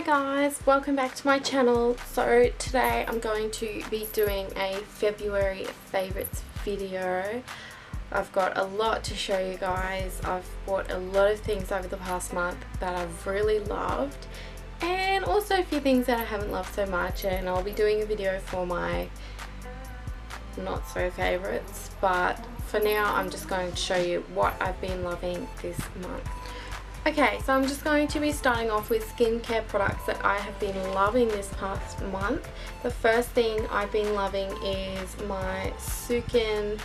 guys, welcome back to my channel. So today I'm going to be doing a February favorites video. I've got a lot to show you guys. I've bought a lot of things over the past month that I've really loved, and also a few things that I haven't loved so much, and I'll be doing a video for my not so favorites, but for now I'm just going to show you what I've been loving this month. Okay, so I'm just going to be starting off with skincare products that I have been loving this past month. The first thing I've been loving is my Soooo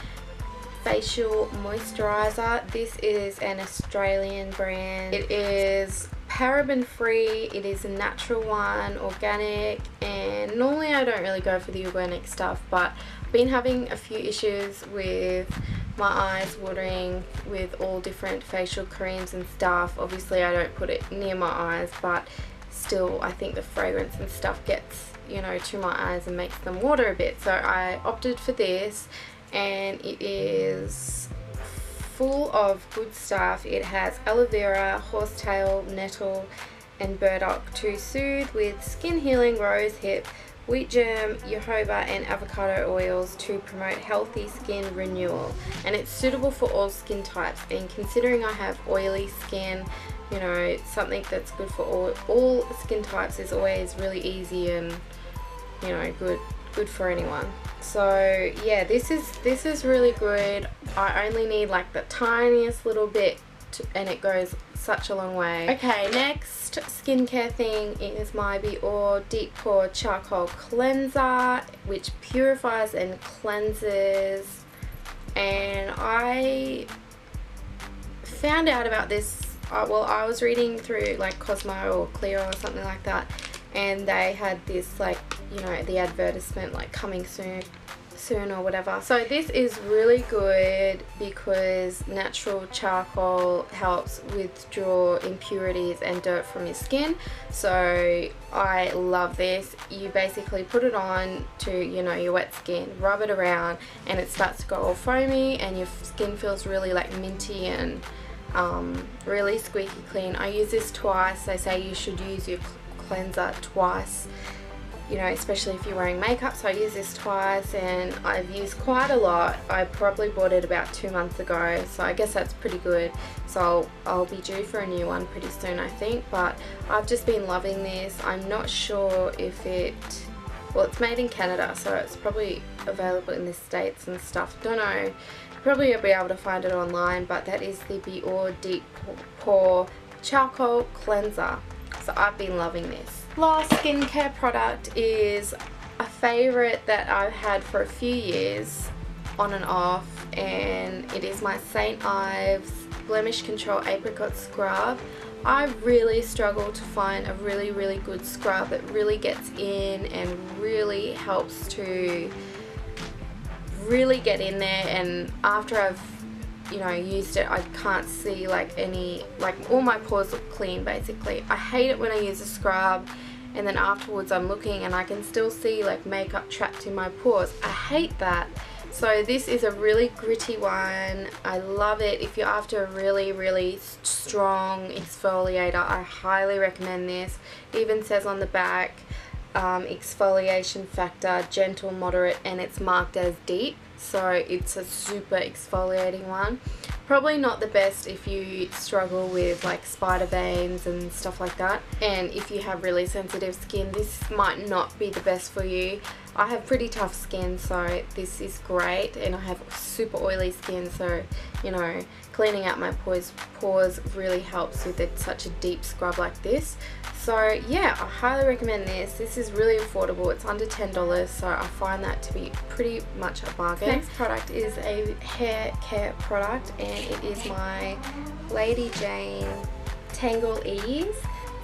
facial moisturizer. This is an Australian brand. It is paraben free, it is a natural one, organic, and normally I don't really go for the organic stuff, but I've been having a few issues with my eyes watering with all different facial creams and stuff. Obviously I don't put it near my eyes, but still I think the fragrance and stuff gets, you know, to my eyes and makes them water a bit. So I opted for this, and it is full of good stuff. It has aloe vera, horsetail, nettle and burdock to soothe, with skin healing, rose hip, wheat germ, jojoba and avocado oils to promote healthy skin renewal. And it's suitable for all skin types, and considering I have oily skin, you know, something that's good for all skin types is always really easy and, you know, good for anyone. So yeah, this is really good. I only need like the tiniest little bit and it goes such a long way. Okay, next skincare thing is my Be All Deep Pore Charcoal Cleanser, which purifies and cleanses. And I found out about this, well, I was reading through like Cosmo or Clear or something like that, and they had this, like, you know, the advertisement like coming soon or whatever. So this is really good because natural charcoal helps withdraw impurities and dirt from your skin. So I love this. You basically put it on to, you know, your wet skin, rub it around, and it starts to go all foamy and your skin feels really like minty and really squeaky clean. I use this twice. They say you should use your cleanser twice, you know, especially if you're wearing makeup. So I use this twice and I've used quite a lot. I probably bought it about 2 months ago, so I guess that's pretty good. So I'll be due for a new one pretty soon, I think, but I've just been loving this. I'm not sure if well, it's made in Canada, so it's probably available in the States and stuff. Don't know, probably you'll be able to find it online, but that is the Be All Deep Pore Charcoal Cleanser. So I've been loving this. Last skincare product is a favorite that I've had for a few years on and off, and it is my St. Ives Blemish Control Apricot Scrub. I really struggle to find a really good scrub that really gets in and really helps to really get in there, and after I've, you know, used it, I can't see like any, like all my pores look clean basically. I hate it when I use a scrub and then afterwards I'm looking and I can still see like makeup trapped in my pores. I hate that. So this is a really gritty one. I love it. If you're after a really strong exfoliator, I highly recommend this. It even says on the back exfoliation factor gentle, moderate, and it's marked as deep, so it's a super exfoliating one. Probably not the best if you struggle with like spider veins and stuff like that, and if you have really sensitive skin, this might not be the best for you. I have pretty tough skin, so this is great, and I have super oily skin, so, you know, cleaning out my pores really helps with such a deep scrub like this. So yeah, I highly recommend this. This is really affordable. It's under $10, so I find that to be pretty much a bargain. Next product is a hair care product, and it is my Lady Jane Tangle Ease.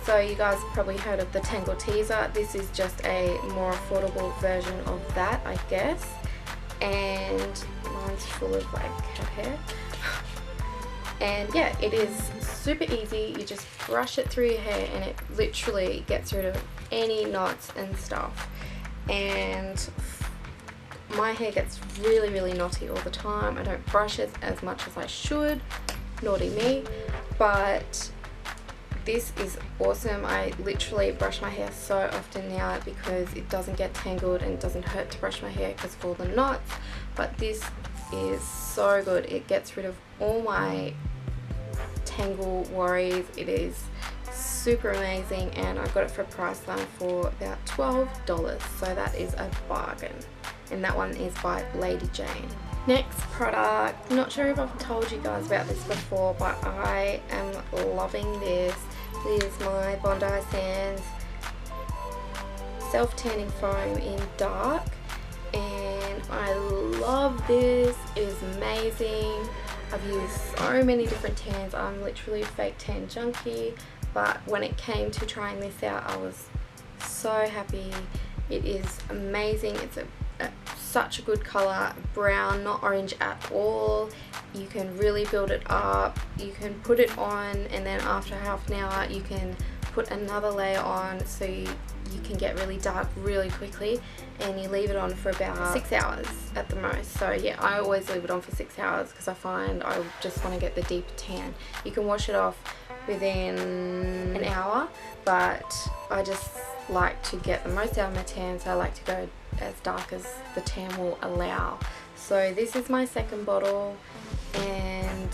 So you guys probably heard of the Tangle Teaser. This is just a more affordable version of that, I guess. And mine's full of like cat hair. And yeah, it is super easy. You just brush it through your hair and it literally gets rid of any knots and stuff. And my hair gets really knotty all the time. I don't brush it as much as I should. Naughty me. But this is awesome. I literally brush my hair so often now because it doesn't get tangled and it doesn't hurt to brush my hair because of all the knots. But this is so good. It gets rid of all my tangle worries. It is super amazing, and I got it for a Priceline for about $12, so that is a bargain. And that one is by Lady Jane. Next product, not sure if I've told you guys about this before, but I am loving this. This is my Bondi Sands self-tanning foam in dark, and I love this. It is amazing. I've used so many different tans. I'm literally a fake tan junkie, but when it came to trying this out, I was so happy. It is amazing. It's such a good color, brown, not orange at all. You can really build it up. You can put it on, and then after half an hour you can put another layer on, so you can get really dark really quickly, and you leave it on for about 6 hours at the most. So yeah, I always leave it on for 6 hours because I find I just want to get the deeper tan. You can wash it off within an hour, but I just like to get the most out of my tan, so I like to go as dark as the tan will allow. So this is my second bottle, and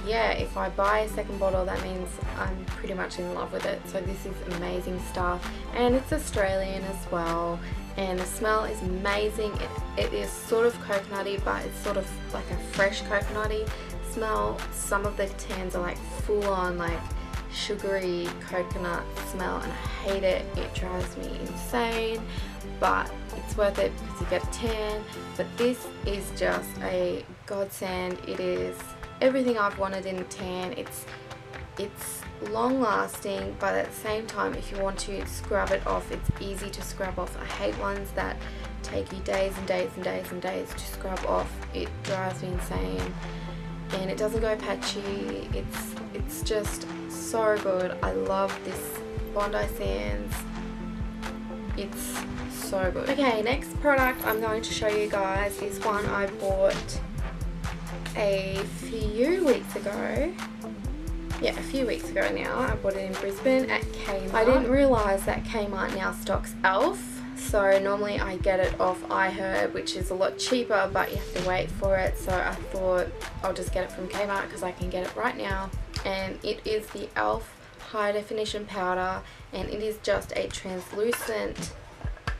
yeah, if I buy a second bottle, that means I'm pretty much in love with it. So this is amazing stuff, and it's Australian as well, and the smell is amazing. It is sort of coconutty, but it's sort of like a fresh coconutty smell. Some of the tans are like full on like sugary coconut smell, and I hate it. It drives me insane, but it's worth it because you get a tan. But this is just a godsend. It is everything I've wanted in a tan. It's long lasting, but at the same time, if you want to scrub it off, it's easy to scrub off. I hate ones that take you days and days and days and days to scrub off. It drives me insane, and it doesn't go patchy. It's just so good. I love this Bondi Sands. It's so good. Okay, next product I'm going to show you guys is one I bought a few weeks ago. Yeah, a few weeks ago now. I bought it in Brisbane at Kmart. I didn't realise that Kmart now stocks e.l.f. So normally I get it off iHerb, which is a lot cheaper, but you have to wait for it. So I thought I'll just get it from Kmart because I can get it right now. And it is the e.l.f. High Definition Powder, and it is just a translucent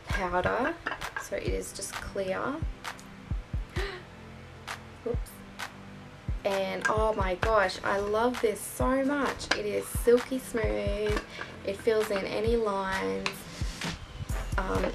powder. So it is just clear. Whoops. And oh my gosh, I love this so much. It is silky smooth. It fills in any lines.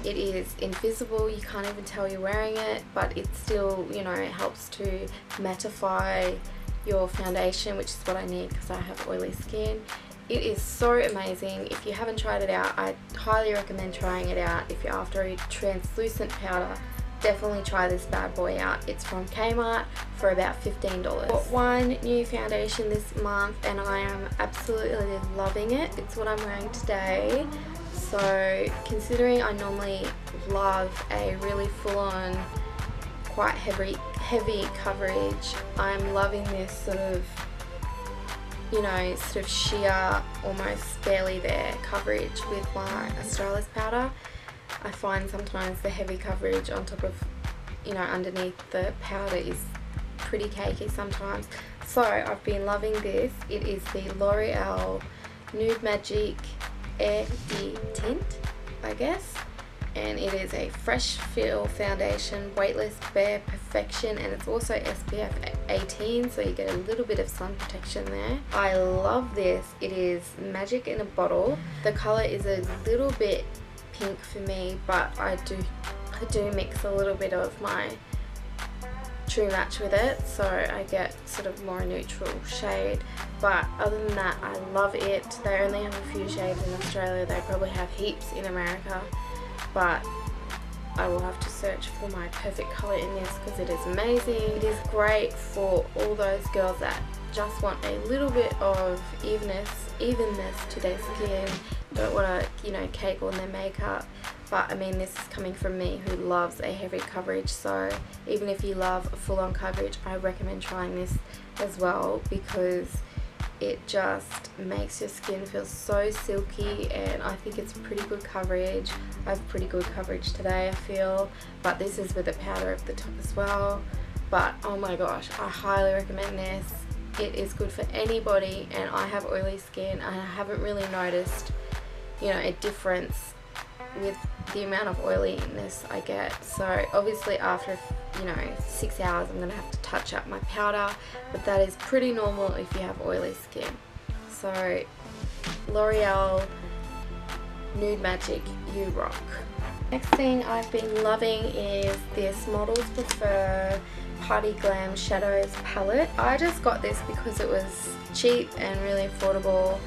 It is invisible. You can't even tell you're wearing it, but it still, you know, it helps to mattify your foundation, which is what I need because I have oily skin. It is so amazing. If you haven't tried it out, I highly recommend trying it out. If you're after a translucent powder, definitely try this bad boy out. It's from Kmart for about $15. Bought one new foundation this month, and I am absolutely loving it. It's what I'm wearing today. So considering I normally love a really full-on, quite heavy coverage, I'm loving this sort of, you know, sort of sheer, almost barely there coverage with my Australis powder. I find sometimes the heavy coverage on top of, you know, underneath the powder is pretty cakey sometimes. So I've been loving this. It is the L'Oreal Nude Magic Air Tint, I guess. And it is a fresh feel foundation, weightless, bare perfection, and it's also SPF 18, so you get a little bit of sun protection there. I love this. It is magic in a bottle. The color is a little bit pink for me, but I do mix a little bit of my True Match with it, so I get sort of more neutral shade. But other than that, I love it. They only have a few shades in Australia. They probably have heaps in America, but I will have to search for my perfect color in this because it is amazing. It is great for all those girls that just want a little bit of evenness to their skin, don't want to, you know, cake on their makeup. But I mean, this is coming from me who loves a heavy coverage, so even if you love full-on coverage, I recommend trying this as well because it just makes your skin feel so silky, and I think it's pretty good coverage. I have pretty good coverage today, I feel, but this is with a powder at the top as well. But oh my gosh, I highly recommend this. It is good for anybody, and I have oily skin and I haven't really noticed, you know, a difference with the amount of oiliness I get. So obviously after, you know, 6 hours I'm gonna have to touch up my powder, but that is pretty normal if you have oily skin. So L'Oreal Nude Magic, you rock. Next thing I've been loving is this Models Prefer Party Glam Shadows palette. I just got this because it was cheap and really affordable.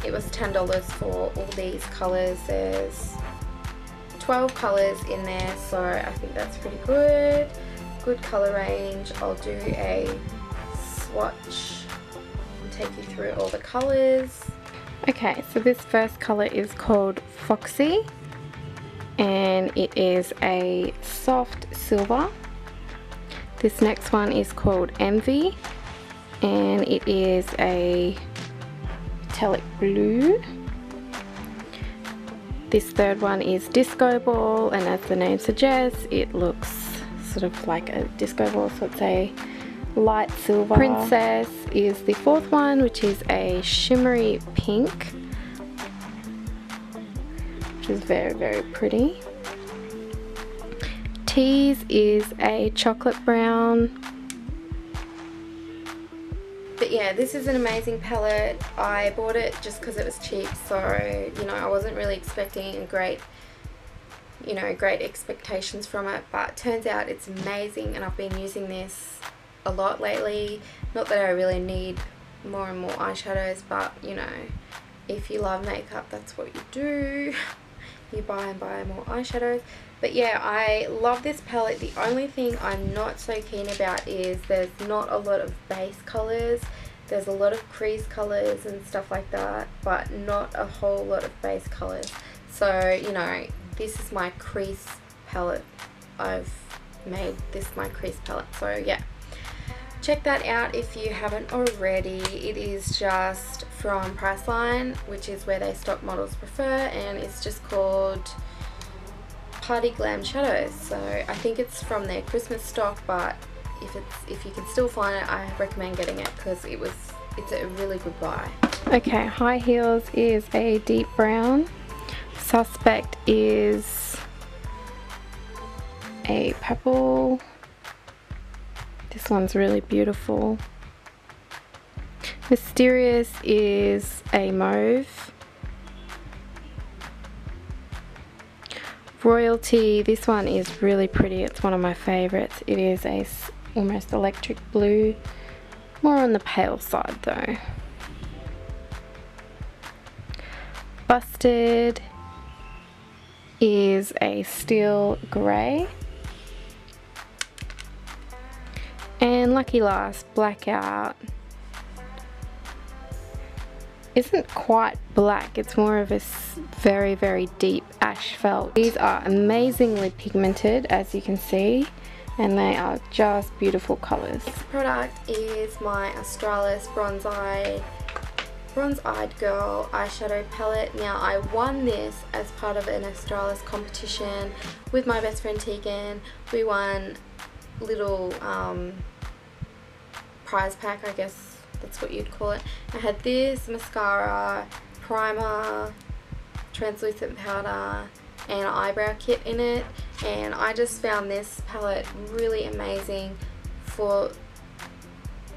It was $10 for all these colours. There's 12 colours in there, so I think that's pretty good. Good colour range. I'll do a swatch and take you through all the colours. Okay, so this first colour is called Foxy, and it is a soft silver. This next one is called Envy, and it is a metallic blue. This third one is Disco Ball, and as the name suggests, it looks sort of like a disco ball, so it's a light silver. Princess is the fourth one, which is a shimmery pink, which is very, very pretty. Tease is a chocolate brown. But yeah, this is an amazing palette. I bought it just because it was cheap, so you know, I wasn't really expecting a great expectations from it, but turns out it's amazing, and I've been using this a lot lately. Not that I really need more and more eyeshadows, but you know, if you love makeup, that's what you do. You buy and buy more eyeshadows. But yeah, I love this palette. The only thing I'm not so keen about is there's not a lot of base colours. There's a lot of crease colours and stuff like that, but not a whole lot of base colours. So, you know, this is my crease palette. I've made this my crease palette. So yeah, check that out if you haven't already. It is just from Priceline, which is where they stock Models Prefer, and it's just called Party Glam Shadows. So I think it's from their Christmas stock, but if you can still find it, I recommend getting it because it's a really good buy. Okay, High Heels is a deep brown. Suspect is a purple. This one's really beautiful. Mysterious is a mauve. Royalty, this one is really pretty. It's one of my favorites. It is a almost electric blue, more on the pale side though. Busted is a steel grey. And Lucky Last, Blackout, isn't quite black, it's more of a very, very deep ash felt. These are amazingly pigmented, as you can see, and they are just beautiful colours. This product is my Australis Bronze Eyed Girl eyeshadow palette. Now, I won this as part of an Australis competition with my best friend Tegan. We won little prize pack, I guess that's what you'd call it. I had this mascara, primer, translucent powder, and an eyebrow kit in it, and I just found this palette really amazing for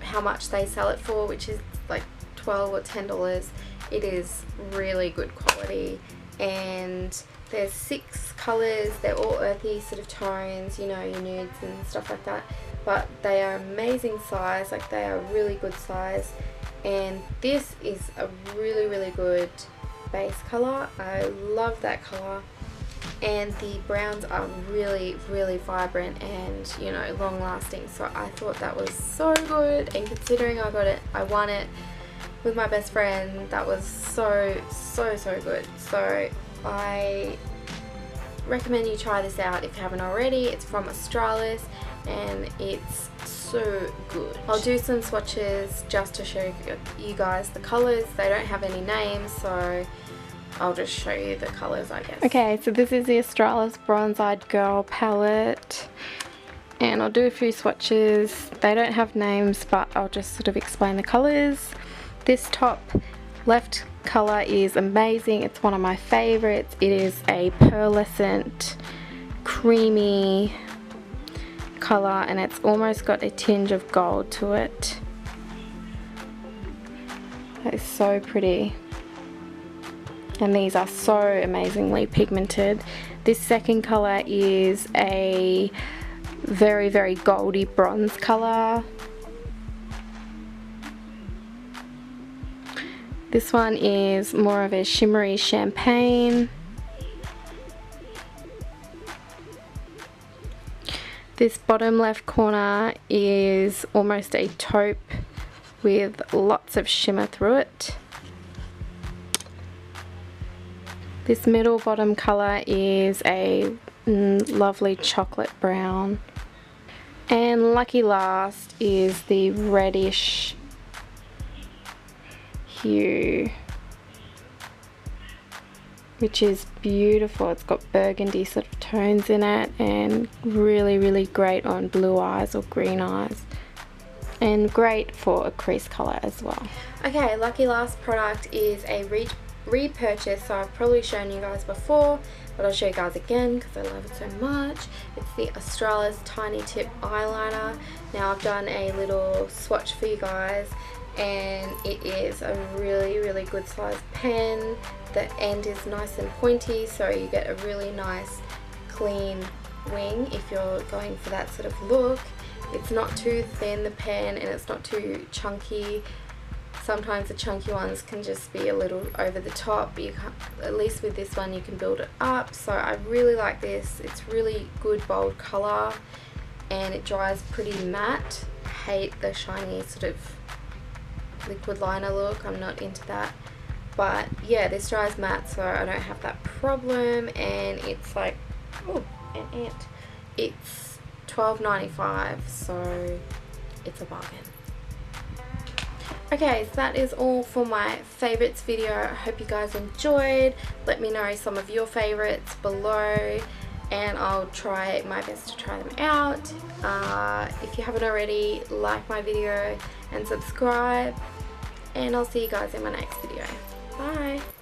how much they sell it for, which is like $12 or $10. It is really good quality, and there's 6 colours. They're all earthy sort of tones, you know, your nudes and stuff like that, but they are amazing size, like they are really good size, and this is a really, really good base colour. I love that colour, and the browns are really, really vibrant and, you know, long lasting, so I thought that was so good, and considering I won it with my best friend, that was so good. So I recommend you try this out if you haven't already. It's from Australis, and it's so good. I'll do some swatches just to show you guys the colours. They don't have any names, so I'll just show you the colours, I guess. Okay, so this is the Australis Bronze-Eyed Girl palette, and I'll do a few swatches. They don't have names, but I'll just sort of explain the colours. This top left colour is amazing. It's one of my favourites. It is a pearlescent, creamy colour, and it's almost got a tinge of gold to it. That is so pretty. And these are so amazingly pigmented. This second colour is a very, very goldy bronze colour. This one is more of a shimmery champagne. This bottom left corner is almost a taupe with lots of shimmer through it. This middle bottom colour is a lovely chocolate brown. And lucky last is the reddish hue, which is beautiful. It's got burgundy sort of tones in it, and really, really great on blue eyes or green eyes, and great for a crease colour as well. Okay, lucky last product is a repurchase, so I've probably shown you guys before, but I'll show you guys again because I love it so much. It's the Australis Tiny Tip Eyeliner. Now I've done a little swatch for you guys, and it is a really, really good size pen. The end is nice and pointy, so you get a really nice clean wing if you're going for that sort of look. It's not too thin, the pen, and it's not too chunky. Sometimes the chunky ones can just be a little over the top, but you can't, at least with this one you can build it up. So I really like this. It's really good bold colour, and it dries pretty matte. I hate the shiny sort of liquid liner look. I'm not into that, but yeah, this dries matte, so I don't have that problem. And it's like, oh, an ant. It's $12.95, so it's a bargain. Okay, so that is all for my favourites video. I hope you guys enjoyed. Let me know some of your favourites below, and I'll try my best to try them out. If you haven't already, like my video and subscribe, and I'll see you guys in my next video. Bye!